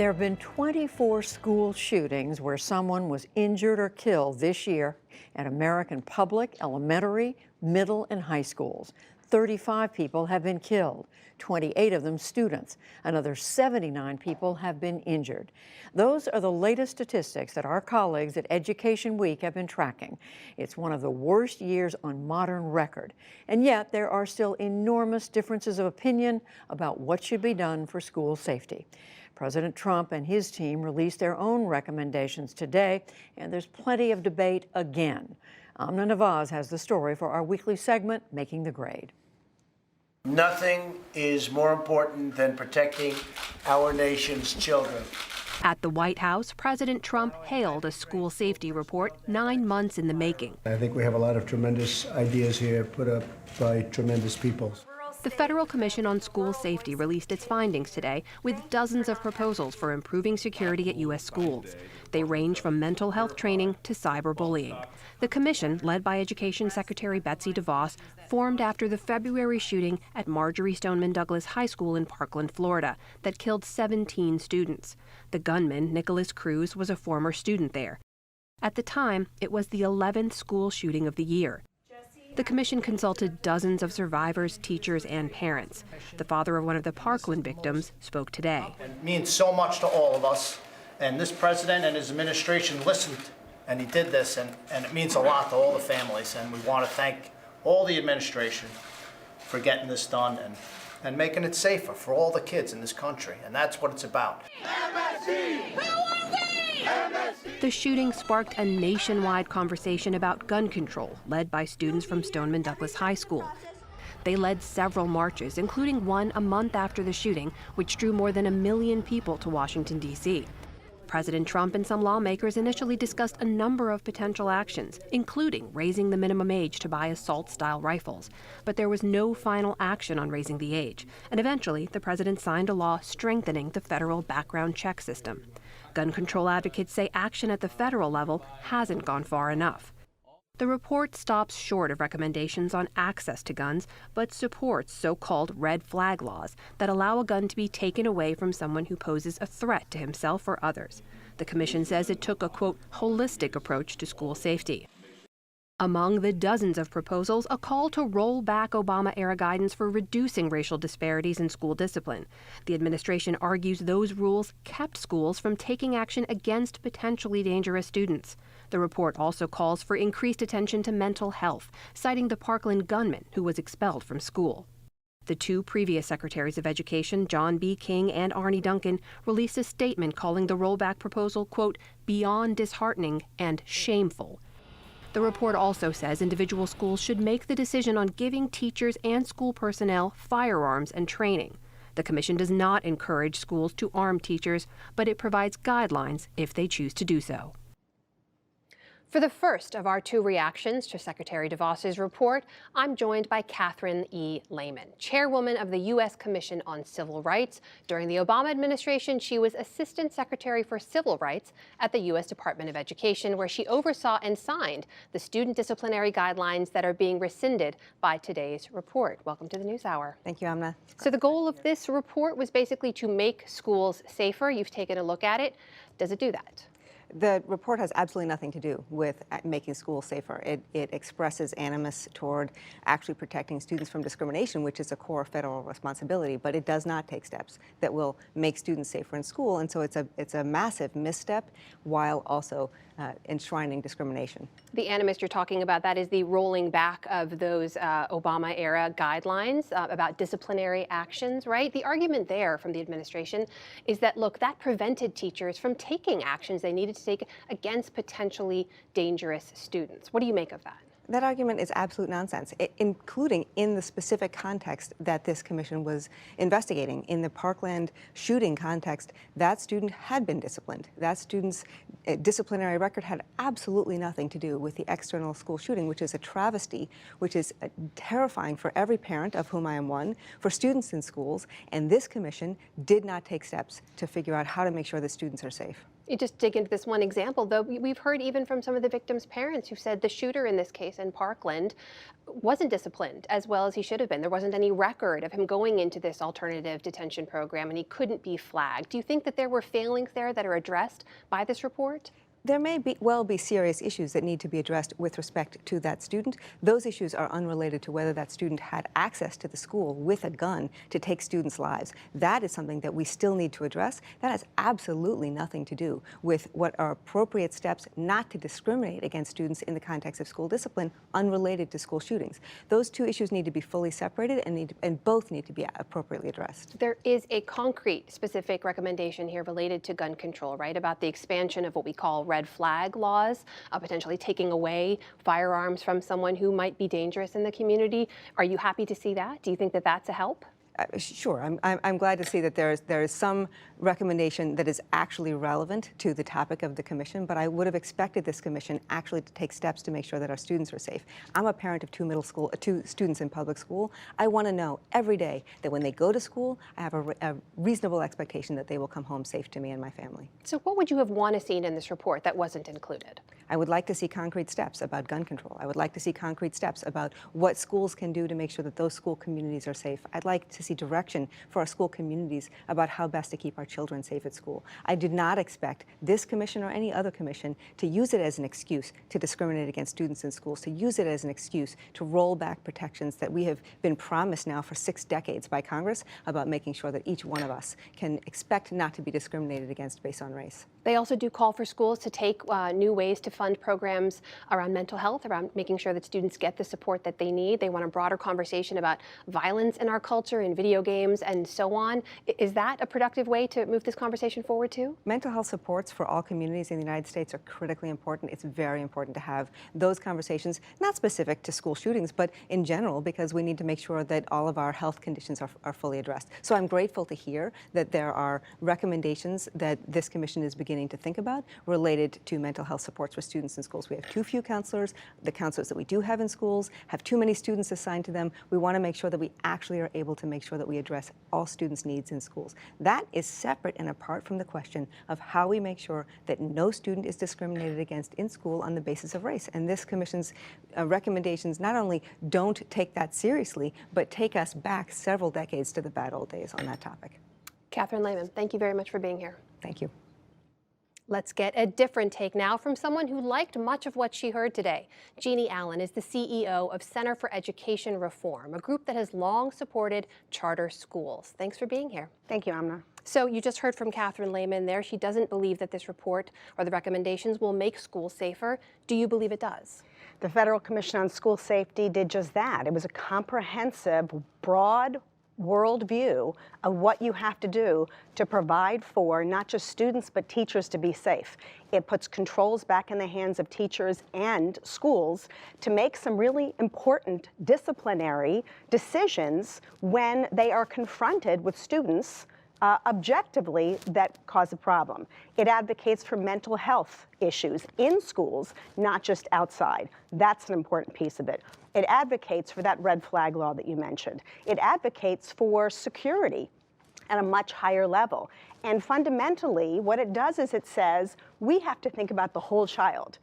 There have been 24 school shootings where someone was injured or killed this year at American public, elementary, middle, and high schools. 35 people have been killed, 28 of them students. Another 79 people have been injured. Those are the latest statistics that our colleagues at Education Week have been tracking. It's one of the worst years on modern record. And yet there are still enormous differences of opinion about what should be done for school safety. President Trump and his team released their own recommendations today, and there's plenty of debate again. Amna Nawaz has the story for our weekly segment, Making the Grade. Nothing is more important than protecting our nation's children. At the White House, President Trump hailed a school safety report 9 months in the making. I think we have a lot of tremendous ideas here put up by tremendous people. The Federal Commission on School Safety released its findings today with dozens of proposals for improving security at U.S. schools. They range from mental health training to cyberbullying. The commission, led by Education Secretary Betsy DeVos, formed after the February shooting at Marjory Stoneman Douglas High School in Parkland, Florida, that killed 17 students. The gunman, Nicholas Cruz, was a former student there. At the time, it was the 11th school shooting of the year. The commission consulted dozens of survivors, teachers, and parents. The father of one of the Parkland victims spoke today. It means so much to all of us, and this president and his administration listened, and he did this, and it means a lot to all the families, and we want to thank all the administration for getting this done and making it safer for all the kids in this country, and that's what it's about. The shooting sparked a nationwide conversation about gun control, led by students from Stoneman Douglas High School. They led several marches, including one a month after the shooting, which drew more than 1 million people to Washington, D.C. President Trump and some lawmakers initially discussed a number of potential actions, including raising the minimum age to buy assault-style rifles. But there was no final action on raising the age, and eventually the president signed a law strengthening the federal background check system. Gun control advocates say action at the federal level hasn't gone far enough. The report stops short of recommendations on access to guns, but supports so-called red flag laws that allow a gun to be taken away from someone who poses a threat to himself or others. The commission says it took a, quote, holistic approach to school safety. Among the dozens of proposals, a call to roll back Obama-era guidance for reducing racial disparities in school discipline. The administration argues those rules kept schools from taking action against potentially dangerous students. The report also calls for increased attention to mental health, citing the Parkland gunman who was expelled from school. The two previous secretaries of education, John B. King and Arne Duncan, released a statement calling the rollback proposal, quote, beyond disheartening and shameful. The report also says individual schools should make the decision on giving teachers and school personnel firearms and training. The commission does not encourage schools to arm teachers, but it provides guidelines if they choose to do so. For the first of our two reactions to Secretary DeVos's report, I'm joined by Catherine E. Lehman, chairwoman of the U.S. Commission on Civil Rights. During the Obama administration, she was Assistant Secretary for Civil Rights at the U.S. Department of Education, where she oversaw and signed the student disciplinary guidelines that are being rescinded by today's report. Welcome to the NewsHour. Thank you, Amna. So the goal of this report was basically to make schools safer. You've taken a look at it. Does it do that? The report has absolutely nothing to do with making schools safer. It expresses animus toward actually protecting students from discrimination, which is a core federal responsibility, but it does not take steps that will make students safer in school, and so it's a massive misstep while also enshrining discrimination. The animus you're talking about, that is the rolling back of those Obama-era guidelines about disciplinary actions, right? The argument there from the administration is that, look, that prevented teachers from taking actions they needed to take against potentially dangerous students. What do you make of that? That argument is absolute nonsense, including in the specific context that this commission was investigating. In the Parkland shooting context, that student had been disciplined. That student's disciplinary record had absolutely nothing to do with the external school shooting, which is a travesty, which is terrifying for every parent, of whom I am one, for students in schools, and this commission did not take steps to figure out how to make sure that students are safe. You just dig into this one example, though, we've heard even from some of the victims' parents who said the shooter in this case in Parkland wasn't disciplined as well as he should have been. There wasn't any record of him going into this alternative detention program, and he couldn't be flagged. Do you think that there were failings there that are addressed by this report? There may well be serious issues that need to be addressed with respect to that student. Those issues are unrelated to whether that student had access to the school with a gun to take students' lives. That is something that we still need to address. That has absolutely nothing to do with what are appropriate steps not to discriminate against students in the context of school discipline unrelated to school shootings. Those two issues need to be fully separated and both need to be appropriately addressed. There is a concrete, specific recommendation here related to gun control, right? About the expansion of what we call red flag laws, potentially taking away firearms from someone who might be dangerous in the community. Are you happy to see that? Do you think that that's a help? Sure. I'm glad to see that there is some recommendation that is actually relevant to the topic of the commission, but I would have expected this commission actually to take steps to make sure that our students are safe. I'm a parent of two students in public school. I want to know every day that when they go to school, I have a reasonable expectation that they will come home safe to me and my family. So what would you have wanted to see in this report that wasn't included? I would like to see concrete steps about gun control. I would like to see concrete steps about what schools can do to make sure that those school communities are safe. I'd like to see direction for our school communities about how best to keep our children safe at school. I did not expect this commission or any other commission to use it as an excuse to discriminate against students in schools, to use it as an excuse to roll back protections that we have been promised now for 6 decades by Congress about making sure that each one of us can expect not to be discriminated against based on race. They also do call for schools to take new ways to fund programs around mental health, around making sure that students get the support that they need. They want a broader conversation about violence in our culture, in video games, and so on. Is that a productive way to move this conversation forward too? Mental health supports for all communities in the United States are critically important. It's very important to have those conversations, not specific to school shootings, but in general, because we need to make sure that all of our health conditions are fully addressed. So I'm grateful to hear that there are recommendations that this commission is beginning to think about related to mental health supports for students in schools. We have too few counselors. The counselors that we do have in schools have too many students assigned to them. We want to make sure that we actually are able to make sure that we address all students' needs in schools. That is separate and apart from the question of how we make sure that no student is discriminated against in school on the basis of race. And this commission's recommendations not only don't take that seriously, but take us back several decades to the bad old days on that topic. Catherine Lehman, thank you very much for being here. Thank you. Let's get a different take now from someone who liked much of what she heard today. Jeannie Allen is the CEO of Center for Education Reform, a group that has long supported charter schools. Thanks for being here. Thank you, Amna. So you just heard from Catherine Lehman there. She doesn't believe that this report or the recommendations will make schools safer. Do you believe it does? The Federal Commission on School Safety did just that. It was a comprehensive, broad worldview of what you have to do to provide for not just students but teachers to be safe. It puts controls back in the hands of teachers and schools to make some really important disciplinary decisions when they are confronted with students objectively that cause a problem. It advocates for mental health issues in schools, not just outside. That's an important piece of it. It advocates for that red flag law that you mentioned. It advocates for security at a much higher level. And fundamentally, what it does is it says we have to think about the whole child.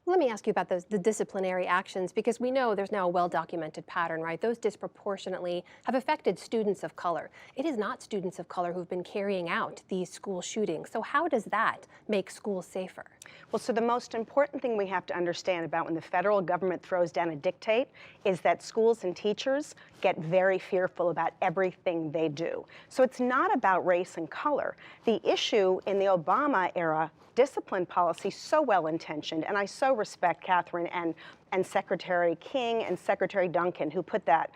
Let me ask you about the disciplinary actions, because we know there's now a well-documented pattern, right? Those disproportionately have affected students of color. It is not students of color who've been carrying out these school shootings. So how does that make schools safer? Well, so the most important thing we have to understand about when the federal government throws down a dictate is that schools and teachers get very fearful about everything they do. So it's not about race and color. The issue in the Obama era discipline policy, so well-intentioned, and I so respect Catherine and Secretary King and Secretary Duncan who put that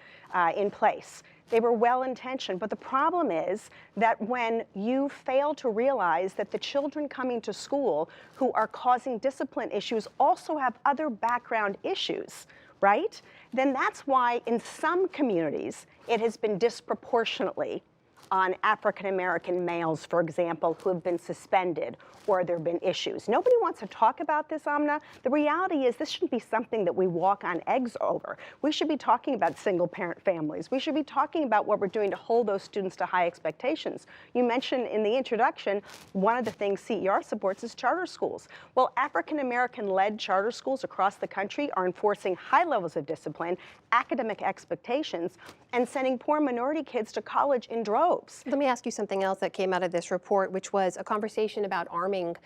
in place. They were well-intentioned, but the problem is that when you fail to realize that the children coming to school who are causing discipline issues also have other background issues, right? Then that's why in some communities it has been disproportionately on African American males, for example, who have been suspended or there have been issues. Nobody wants to talk about this, Amna. The reality is this shouldn't be something that we walk on eggs over. We should be talking about single parent families. We should be talking about what we're doing to hold those students to high expectations. You mentioned in the introduction, one of the things CER supports is charter schools. Well, African American led charter schools across the country are enforcing high levels of discipline, academic expectations, and sending poor minority kids to college in droves. Let me ask you something else that came out of this report, which was a conversation about arming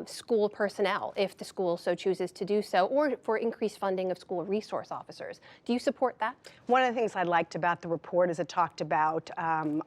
school personnel if the school so chooses to do so, or for increased funding of school resource officers. Do you support that? One of the things I liked about the report is it talked about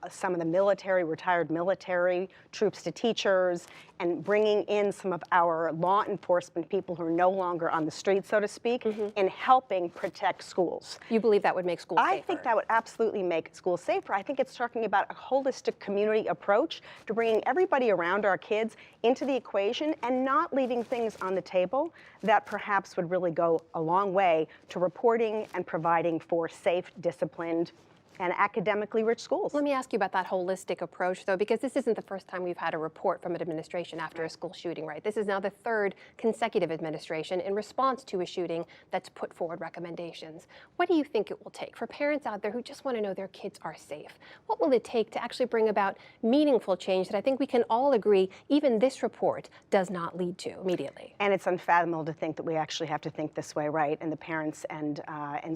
some of the military, retired military, troops to teachers, and bringing in some of our law enforcement people who are no longer on the street, so to speak, in helping protect schools. You believe that would make schools safer? I think that would absolutely make schools safer. I think it's talking about a holistic community approach to bringing everybody around our kids into the equation and not leaving things on the table that perhaps would really go a long way to reporting and providing for safe, disciplined, and academically rich schools. Let me ask you about that holistic approach, though, because this isn't the first time we've had a report from an administration after a school shooting, right? This is now the third consecutive administration in response to a shooting that's put forward recommendations. What do you think it will take for parents out there who just want to know their kids are safe? What will it take to actually bring about meaningful change that I think we can all agree even this report does not lead to immediately? And it's unfathomable to think that we actually have to think this way, right? And the parents and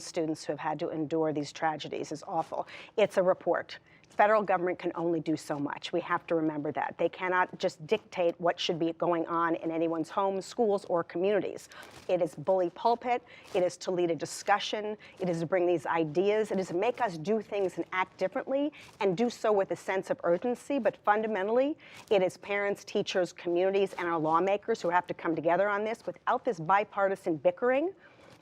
students who have had to endure these tragedies is awful. It's a report. The federal government can only do so much. We have to remember that. They cannot just dictate what should be going on in anyone's homes, schools, or communities. It is bully pulpit. It is to lead a discussion. It is to bring these ideas. It is to make us do things and act differently and do so with a sense of urgency. But fundamentally, it is parents, teachers, communities, and our lawmakers who have to come together on this. Without this bipartisan bickering,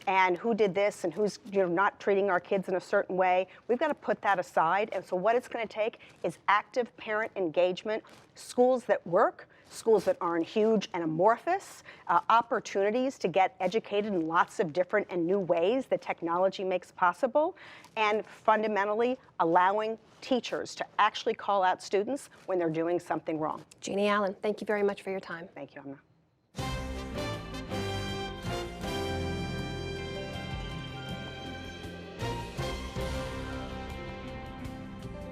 and who did this and who's not treating our kids in a certain way. We've got to put that aside. And so what it's going to take is active parent engagement, schools that work, schools that aren't huge and amorphous, opportunities to get educated in lots of different and new ways that technology makes possible, and fundamentally allowing teachers to actually call out students when they're doing something wrong. Jeannie Allen, thank you very much for your time. Thank you, Amna.